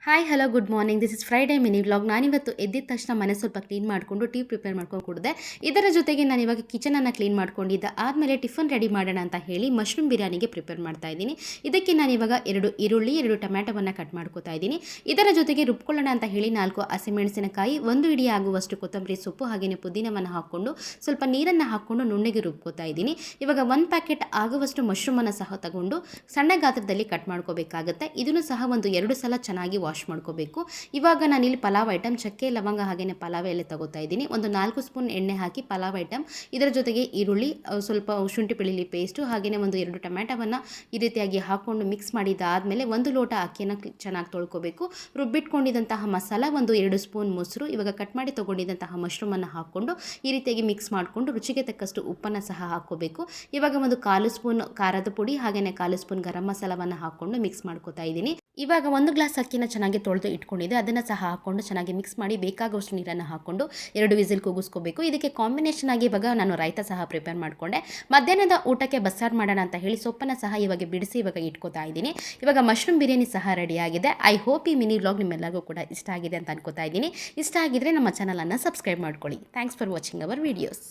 Hi hello good morning. This is Friday mini vlog. ನಾನಿವತ್ತು ಎದ್ದಿದ ತಕ್ಷಣ ಮನೆ ಸ್ವಲ್ಪ ಕ್ಲೀನ್ ಮಾಡಿಕೊಂಡು ಟೀ ಪ್ರಿಪೇರ್ ಮಾಡ್ಕೊಂಡು ಕುಡಿದೆ. ಇದರ ಜೊತೆಗೆ ನಾನು ಇವಾಗ ಕಿಚನನ್ನು ಕ್ಲೀನ್ ಮಾಡ್ಕೊಂಡಿದ್ದೆ ಆದಮೇಲೆ ಟಿಫನ್ ರೆಡಿ ಮಾಡೋಣ ಅಂತ ಹೇಳಿ ಮಶ್ರೂಮ್ ಬಿರಿಯಾನಿಗೆ ಪ್ರಿಪೇರ್ ಮಾಡ್ತಾ ಇದ್ದೀನಿ. ಇದಕ್ಕೆ ನಾನು ಇವಾಗ 2 ಈರುಳ್ಳಿ 2 ಟೊಮ್ಯಾಟೊವನ್ನು ಕಟ್ ಮಾಡ್ಕೋತಾ ಇದ್ದೀನಿ. ಇದರ ಜೊತೆಗೆ ರುಬ್ಕೊಳ್ಳೋಣ ಅಂತ ಹೇಳಿ 4 ಹಸಿಮೆಣಸಿನಕಾಯಿ, 1 ಇಡಿ ಆಗುವಷ್ಟು ಕೊತ್ತಂಬರಿ ಸೊಪ್ಪು ಹಾಗೆಯೇ ಪುದೀನವನ್ನು ಹಾಕ್ಕೊಂಡು ಸ್ವಲ್ಪ ನೀರನ್ನು ಹಾಕ್ಕೊಂಡು ನುಣ್ಣಗೆ ರುಬ್ಕೋತಾ ಇದ್ದೀನಿ. ಇವಾಗ 1 ಪ್ಯಾಕೆಟ್ ಆಗುವಷ್ಟು ಮಶ್ರೂಮನ್ನು ಸಹ ತಗೊಂಡು ಸಣ್ಣ ಗಾತ್ರದಲ್ಲಿ ಕಟ್ ಮಾಡ್ಕೋಬೇಕಾಗುತ್ತೆ. ಇದನ್ನು ಸಹ ಒಂದು 2 ಸಲ ಚೆನ್ನಾಗಿ ವಾಶ್ ಮಾಡ್ಕೋಬೇಕು. ಇವಾಗ ನಾನಿಲ್ಲಿ ಪಲಾವ್ ಐಟಮ್ ಚಕ್ಕೆ ಲವಂಗ ಹಾಗೆಯೇ ಪಲಾವ್ ಎಲೆ ತಗೋತಾ ಇದ್ದೀನಿ. ಒಂದು 4 ಸ್ಪೂನ್ ಎಣ್ಣೆ ಹಾಕಿ ಪಲಾವ್ ಐಟಮ್, ಇದರ ಜೊತೆಗೆ ಈರುಳ್ಳಿ, ಸ್ವಲ್ಪ ಶುಂಠಿ ಬೆಳ್ಳುಳ್ಳಿ ಪೇಸ್ಟು ಹಾಗೆಯೇ ಒಂದು 2 ಟೊಮ್ಯಾಟೊವನ್ನು ಈ ರೀತಿಯಾಗಿ ಹಾಕ್ಕೊಂಡು ಮಿಕ್ಸ್ ಮಾಡಿದ್ದಾದಮೇಲೆ 1 ಲೋಟ ಅಕ್ಕಿಯನ್ನು ಚೆನ್ನಾಗಿ ತೊಳ್ಕೋಬೇಕು. ರುಬ್ಬಿಟ್ಕೊಂಡಿದ್ದಂತಹ ಮಸಾಲ, ಒಂದು 2 ಸ್ಪೂನ್ ಮೊಸರು, ಇವಾಗ ಕಟ್ ಮಾಡಿ ತೊಗೊಂಡಿದ್ದಂತಹ ಮಶ್ರೂಮನ್ನು ಹಾಕ್ಕೊಂಡು ಈ ರೀತಿಯಾಗಿ ಮಿಕ್ಸ್ ಮಾಡಿಕೊಂಡು ರುಚಿಗೆ ತಕ್ಕಷ್ಟು ಉಪ್ಪನ್ನು ಸಹ ಹಾಕ್ಕೋಬೇಕು. ಇವಾಗ ಒಂದು 1/4 ಸ್ಪೂನ್ ಖಾರದ ಪುಡಿ ಹಾಗೆಯೇ 1/4 ಸ್ಪೂನ್ ಗರಂ ಮಸಾಲವನ್ನು ಹಾಕ್ಕೊಂಡು ಮಿಕ್ಸ್ ಮಾಡ್ಕೋತಾ ಇದ್ದೀನಿ. ಇವಾಗ 1 ಗ್ಲಾಸ್ ಅಕ್ಕಿನ ಚೆನ್ನಾಗಿ ತೊಳೆದು ಇಟ್ಕೊಂಡಿದ್ದೆ, ಅದನ್ನು ಸಹ ಹಾಕ್ಕೊಂಡು ಚೆನ್ನಾಗಿ ಮಿಕ್ಸ್ ಮಾಡಿ ಬೇಕಾಗುವಷ್ಟು ನೀರನ್ನು ಹಾಕ್ಕೊಂಡು 2 ವಿಸಿಲ್ ಕೂಗಿಸ್ಕೋಬೇಕು. ಇದಕ್ಕೆ ಕಾಂಬಿನೇಷನ್ ಆಗಿ ಇವಾಗ ನಾನು ರಾಯ್ತ ಸಹ ಪ್ರಿಪೇರ್ ಮಾಡಿಕೊಂಡೆ. ಮಧ್ಯಾಹ್ನದ ಊಟಕ್ಕೆ ಬಸ್ಸಾರು ಮಾಡೋಣ ಅಂತ ಹೇಳಿ ಸೊಪ್ಪನ್ನು ಸಹ ಇವಾಗ ಬಿಡಿಸಿ ಇವಾಗ ಇಟ್ಕೋತಾ ಇದ್ದೀನಿ. ಇವಾಗ ಮಶ್ರೂಮ್ ಬಿರಿಯಾನಿ ಸಹ ರೆಡಿಯಾಗಿದೆ. ಐ ಹೋಪ್ ಈ ಮಿನಿ ವ್ಲಾಗ್ ನಿಮ್ಮೆಲ್ಲರಿಗೂ ಕೂಡ ಇಷ್ಟ ಆಗಿದೆ ಅಂತ ಅನ್ಕೋತಾ ಇದ್ದೀನಿ. ಇಷ್ಟ ಆಗಿದ್ರೆ ನಮ್ಮ ಚಾನಲನ್ನು ಸಬ್ಸ್ಕ್ರೈಬ್ ಮಾಡ್ಕೊಳ್ಳಿ. Thanks for watching our videos.